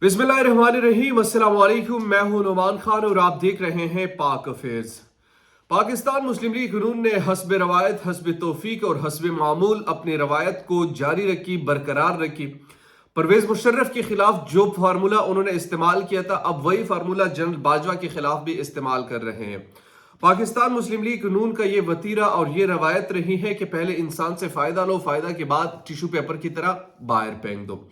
बिस्मिल्लाहिर्रहमानिर्रहीम, अस्सलाम वालेकुम। मैं हूं नुमान खान और आप देख रहे हैं पाक अफेयर्स। पाकिस्तान मुस्लिम लीग नून ने हस्ब रवायत, हस्ब तौफीक और हस्ब मामूल अपनी रवायत को जारी रखी, बरकरार रखी। परवेज मुशर्रफ के खिलाफ जो फार्मूला उन्होंने इस्तेमाल किया था, अब वही फार्मूला जनरल बाजवा के खिलाफ भी इस्तेमाल कर रहे हैं। पाकिस्तान मुस्लिम लीग नून का ये वतीरा और ये रवायत रही है कि पहले इंसान से फायदा लो, फायदा के बाद टिश्यू पेपर की तरह बाहर फेंक दो।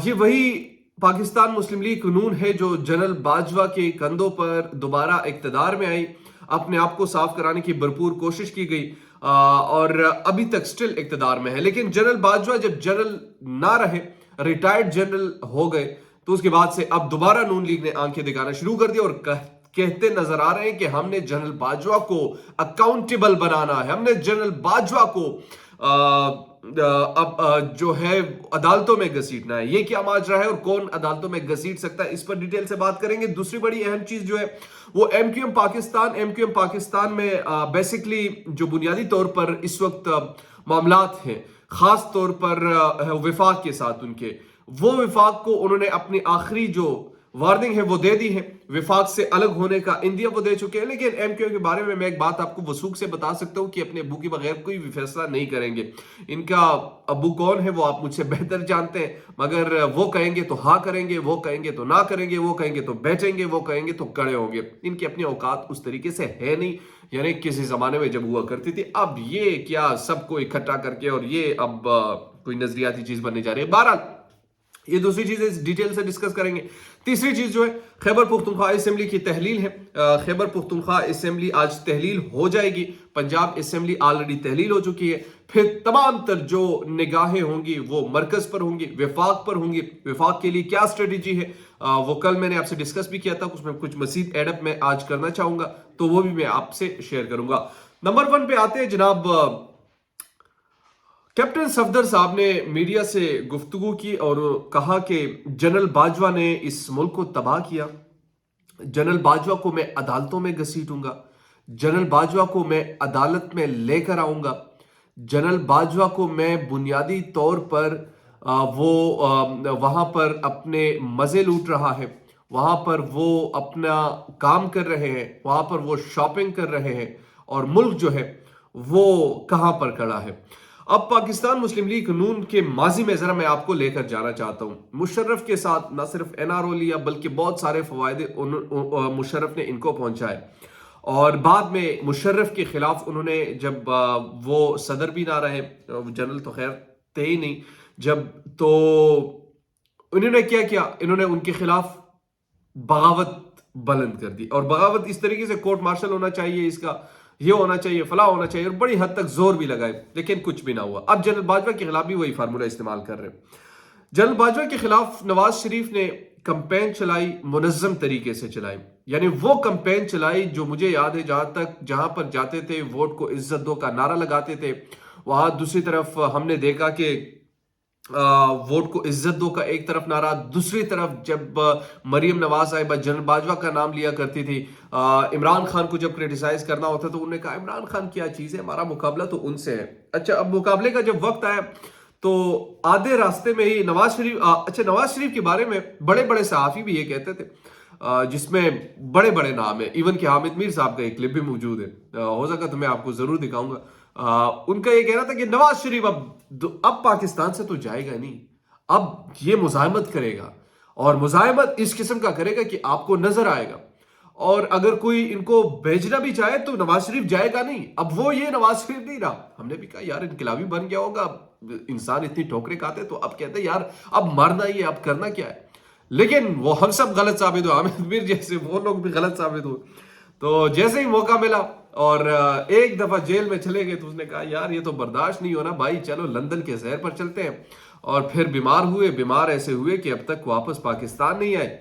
ये वही पाकिस्तान मुस्लिम लीग नून है जो जनरल बाजवा के कंधों पर दोबारा इक्तदार में आई। अपने आप को साफ कराने की भरपूर कोशिश की गई और अभी तक स्टिल इक्तदार में है। लेकिन जनरल बाजवा जब जनरल ना रहे, रिटायर्ड जनरल हो गए, तो उसके बाद से अब दोबारा नून लीग ने आंखें दिखाना शुरू कर दी और कहते नजर आ रहे हैं कि हमने जनरल बाजवा को अकाउंटेबल बनाना है, हमने जनरल बाजवा को अब जो है अदालतों में घसीटना है। ये क्या माजरा है और कौन अदालतों में घसीट सकता है, इस पर डिटेल से बात करेंगे। दूसरी बड़ी अहम चीज जो है वो एमक्यूएम पाकिस्तान में बेसिकली जो बुनियादी तौर पर इस वक्त मामलात हैं, खास तौर पर विफाक के साथ उनके, वो विफाक को उन्होंने अपनी आखिरी जो वार्निंग है वो दे दी है। विफाक से अलग होने का इंदिया वो दे चुके हैं। लेकिन एमक्यू के बारे में मैं एक बात आपको वसूख से बता सकता हूं कि अपने अब्बू के बगैर कोई भी फैसला नहीं करेंगे। इनका अब्बू कौन है वो आप मुझसे बेहतर जानते हैं, मगर वो कहेंगे तो हाँ करेंगे, वो कहेंगे तो ना करेंगे, वो कहेंगे तो बैठेंगे, वो कहेंगे तो खड़े होंगे। इनकी अपनी औकात उस तरीके से है नहीं, यानी किसी जमाने में जब हुआ करती थी। अब ये क्या सबको इकट्ठा करके और ये अब कोई नजरियाती चीज बनने जा रही है। बहरहाल ये दूसरी चीज है, डिटेल से डिस्कस करेंगे। तीसरी चीज जो है खैबर पुख्तूनख्वा असेंबली की तहलील है। खैबर पुख्तूनख्वा असेंबली आज तहलील हो जाएगी। पंजाब असेंबली ऑलरेडी तहलील हो चुकी है। फिर तमाम तर जो निगाहें होंगी वो मरकज पर होंगी, विफाक पर होंगी। विफाक के लिए क्या स्ट्रेटेजी है वो कल मैंने आपसे डिस्कस भी किया था, उसमें कुछ मजीद एडअप मैं आज करना चाहूंगा, तो वो भी मैं आपसे शेयर करूंगा। नंबर 1 पे आते हैं जनाब। कैप्टन सफदर साहब ने मीडिया से गुफ्तगू की और कहा कि जनरल बाजवा ने इस मुल्क को तबाह किया। जनरल बाजवा को मैं अदालतों में घसीटूंगा, जनरल बाजवा को मैं अदालत में लेकर आऊंगा, जनरल बाजवा को मैं बुनियादी तौर पर वो वहां पर अपने मजे लूट रहा है, वहां पर वो अपना काम कर रहे हैं, वहां पर वो शॉपिंग कर रहे हैं और मुल्क जो है वो कहां पर खड़ा है। अब पाकिस्तान मुस्लिम लीग नून के माजी में जरा मैं आपको लेकर जाना चाहता हूं। मुशर्रफ के साथ न सिर्फ एनआरओ लिया बल्कि बहुत सारे फवायदे मुशर्रफ ने इनको पहुंचाए और बाद में मुशर्रफ के खिलाफ उन्होंने जब वो सदर भी ना रहे, जनरल तो खैर थे ही नहीं, जब तो उन्होंने क्या किया, इन्होंने उनके खिलाफ बगावत बुलंद कर दी। और बगावत इस तरीके से कोर्ट मार्शल होना चाहिए, इसका ये होना चाहिए, फला होना चाहिए, और बड़ी हद तक जोर भी लगाए, लेकिन कुछ भी ना हुआ। अब जनरल बाजवा के खिलाफ भी वही फार्मूला इस्तेमाल कर रहे हैं। जनरल बाजवा के खिलाफ नवाज शरीफ ने कंपेन चलाई, मुनज्जम तरीके से चलाई, यानी वो कंपेन चलाई जो मुझे याद है जहां पर जाते थे वोट को इज्जत दो का नारा लगाते थे। वहां दूसरी तरफ हमने देखा कि वोट को इज्जत दो का एक तरफ नारा, दूसरी तरफ जब मरियम नवाज साहिबा जनरल बाजवा का नाम लिया करती थी, इमरान खान को जब क्रिटिसाइज करना होता तो उन्होंने कहा इमरान खान क्या चीज है, हमारा मुकाबला तो उनसे है। अच्छा, अब मुकाबले का जब वक्त आया तो आधे रास्ते में ही नवाज शरीफ के बारे में बड़े बड़े सहाफी भी ये कहते थे, जिसमें बड़े बड़े नाम है, इवन कि हामिद मीर साहब का एक क्लिप भी मौजूद है, हो सका तो मैं आपको जरूर दिखाऊंगा। उनका ये कहना था कि नवाज शरीफ अब पाकिस्तान से तो जाएगा नहीं, अब ये मुजाहिमत करेगा और मुजाहिमत इस किस्म का करेगा कि आपको नजर आएगा, और अगर कोई इनको भेजना भी चाहे तो नवाज शरीफ जाएगा नहीं। अब वो ये नवाज शरीफ नहीं रहा। हमने भी कहा यार इनकलाबी बन गया होगा, इंसान इतनी ठोकरें खाते, तो अब कहते यार अब मरना ही है, अब करना क्या है। लेकिन वो हम सब गलत साबित हुए, हामिद मीर जैसे वो लोग भी गलत साबित हुए। तो जैसे ही मौका मिला और एक दफा जेल में चले गए तो उसने कहा यार ये तो बर्दाश्त नहीं होना भाई, चलो लंदन के शहर पर चलते हैं। और फिर बीमार ऐसे हुए कि अब तक वापस पाकिस्तान नहीं आए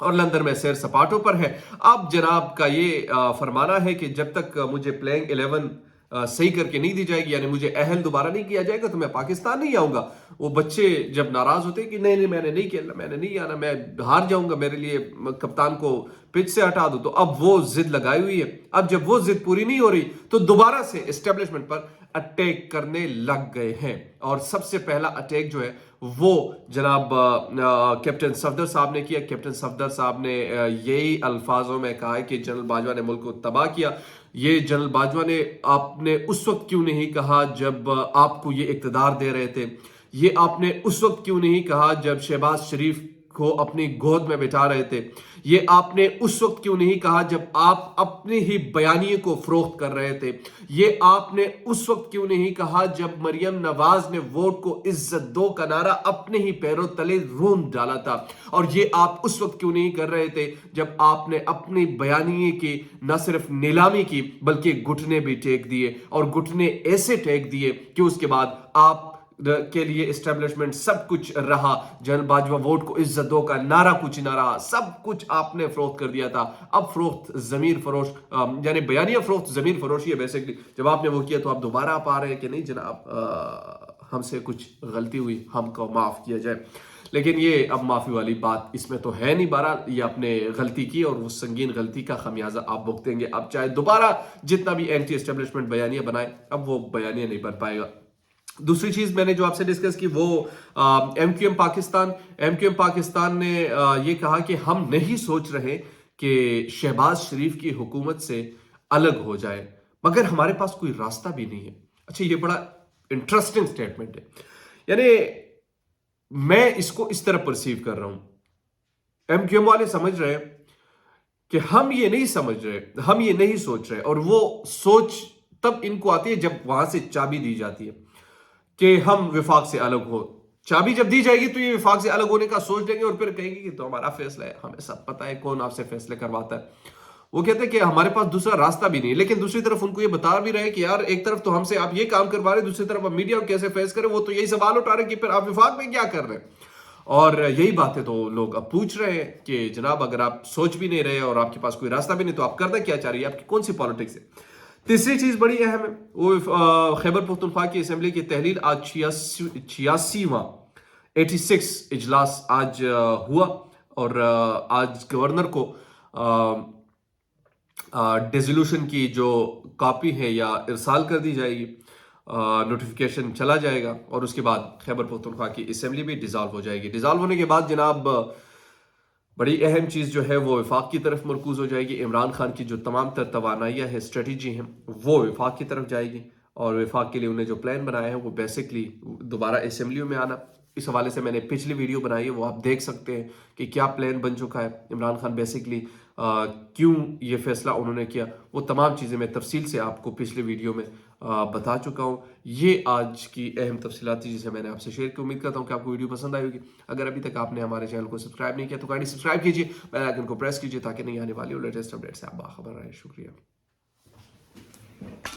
और लंदन में सैर सपाटों पर है। अब जनाब का ये फरमाना है कि जब तक मुझे प्लेइंग 11 सही करके नहीं दी जाएगी, यानी मुझे अहल दोबारा नहीं किया जाएगा, तो मैं पाकिस्तान नहीं आऊंगा। वो बच्चे जब नाराज होते कि नहीं मैंने नहीं खेलना, मैंने नहीं आना, मैं हार जाऊंगा, मेरे लिए कप्तान को पिच से हटा दो, तो अब वो जिद लगाई हुई है। अब जब वो जिद पूरी नहीं हो रही तो दोबारा से एस्टेब्लिशमेंट पर اٹیک کرنے لگ گئے ہیں. اور سب سے پہلا اٹیک جو ہے وہ جناب کیپٹن صفدر صاحب نے کیا. کیپٹن صفدر صاحب نے یہی الفاظوں میں کہا ہے کہ جنرل باجوہ نے ملک کو تباہ کیا. یہ جنرل باجوہ نے آپ نے اس وقت کیوں نہیں کہا جب آپ کو یہ اقتدار دے رہے تھے؟ یہ آپ نے اس وقت کیوں نہیں کہا جب شہباز شریف کو اپنی گود میں بٹھا رہے تھے؟ یہ آپ نے اس وقت کیوں نہیں کہا جب آپ اپنے ہی بیانیے کو فروخت کر رہے تھے؟ یہ آپ نے اس وقت کیوں نہیں کہا جب مریم نواز نے ووٹ کو عزت دو کا نعرہ اپنے ہی پیروں تلے روند ڈالا تھا؟ اور یہ آپ اس وقت کیوں نہیں کر رہے تھے جب آپ نے اپنی بیانیے کی نہ صرف نیلامی کی بلکہ گھٹنے بھی ٹیک دیے، اور گھٹنے ایسے ٹیک دیے کہ اس کے بعد آپ کے لیے اسٹیبلشمنٹ سب کچھ رہا. جنرل باجوہ ووٹ کو عزت دو کا نعرہ کچھ نہ رہا، سب کچھ آپ نے فروخت کر دیا تھا. اب فروخت ضمیر فروش یعنی بیانیہ فروخت ضمیر فروشی ہے بیسیکلی. جب آپ نے وہ کیا تو آپ دوبارہ آپ آ رہے ہیں کہ نہیں جناب ہم سے کچھ غلطی ہوئی، ہم کو معاف کیا جائے. لیکن یہ اب معافی والی بات اس میں تو ہے نہیں. بہرحال یہ آپ نے غلطی کی اور وہ سنگین غلطی کا خمیازہ آپ بھگتیں گے. اب چاہے دوبارہ جتنا بھی اینٹی اسٹیبلشمنٹ بیانیہ بنائے، اب وہ بیانیہ نہیں بن پائے گا. دوسری چیز میں نے جو آپ سے ڈسکس کی وہ ایم کیو ایم پاکستان نے یہ کہا کہ ہم نہیں سوچ رہے کہ شہباز شریف کی حکومت سے الگ ہو جائے، مگر ہمارے پاس کوئی راستہ بھی نہیں ہے. اچھا، یہ بڑا انٹرسٹنگ سٹیٹمنٹ ہے. یعنی میں اس کو اس طرح پرسیو کر رہا ہوں، ایم کیو ایم والے سمجھ رہے ہیں کہ ہم یہ نہیں سمجھ رہے، ہم یہ نہیں سوچ رہے، اور وہ سوچ تب ان کو آتی ہے جب وہاں سے چابی دی جاتی ہے کہ ہم وفاق سے الگ ہو. چابی جب دی جائے گی تو یہ وفاق سے الگ ہونے کا سوچ لیں گے اور پھر کہیں گے کہ تو ہمارا فیصلہ ہے، ہمیں سب پتہ ہے کون آپ سے فیصلے کرواتا ہے. وہ کہتے ہیں کہ ہمارے پاس دوسرا راستہ بھی نہیں. لیکن دوسری طرف ان کو یہ بتا بھی رہے کہ یار ایک طرف تو ہم سے آپ یہ کام کروا رہے ہیں، دوسری طرف میڈیا کیسے فیس کرے. وہ تو یہی سوال اٹھا رہے ہیں کہ پھر آپ وفاق میں کیا کر رہے ہیں. اور یہی باتیں تو لوگ اب پوچھ رہے ہیں کہ جناب اگر آپ سوچ بھی نہیں رہے اور آپ کے پاس کوئی راستہ بھی نہیں تو آپ کرنا کیا چاہ رہی ہے، آپ کی کون سی پالیٹکس ہے. تیسری چیز بڑی اہم ہے، وہ خیبر پختونخوا کی اسمبلی کی تحلیل. آج 86واں 86 اجلاس آج ہوا، اور آج گورنر کو ڈیزولوشن کی جو کاپی ہے یا ارسال کر دی جائے گی، نوٹیفیکیشن چلا جائے گا، اور اس کے بعد خیبر پختونخوا کی اسمبلی بھی ڈیزالو ہو جائے گی. ڈیزالو ہونے کے بعد جناب بڑی اہم چیز جو ہے وہ وفاق کی طرف مرکوز ہو جائے گی. عمران خان کی جو تمام تر توانائیاں ہیں، اسٹریٹجی ہیں، وہ وفاق کی طرف جائے گی. اور وفاق کے لیے انہیں جو پلان بنایا ہے وہ بیسکلی دوبارہ اسمبلیوں میں آنا. اس حوالے سے میں نے پچھلی ویڈیو بنائی ہے، وہ آپ دیکھ سکتے ہیں کہ کیا پلان بن چکا ہے. عمران خان بیسکلی کیوں یہ فیصلہ انہوں نے کیا، وہ تمام چیزیں میں تفصیل سے آپ کو پچھلی ویڈیو میں بتا چکا ہوں. یہ آج کی اہم تفصیلات تھی جسے میں نے آپ سے شیئر کی. امید کرتا ہوں کہ آپ کو ویڈیو پسند آئی ہوگی. اگر ابھی تک آپ نے ہمارے چینل کو سبسکرائب نہیں کیا تو کائنڈلی سبسکرائب کیجیے، بیل آئیکن کو پریس کیجیے تاکہ نہیں آنے والی لیٹسٹ اپڈیٹ سے آپ باخبر رہیں. شکریہ.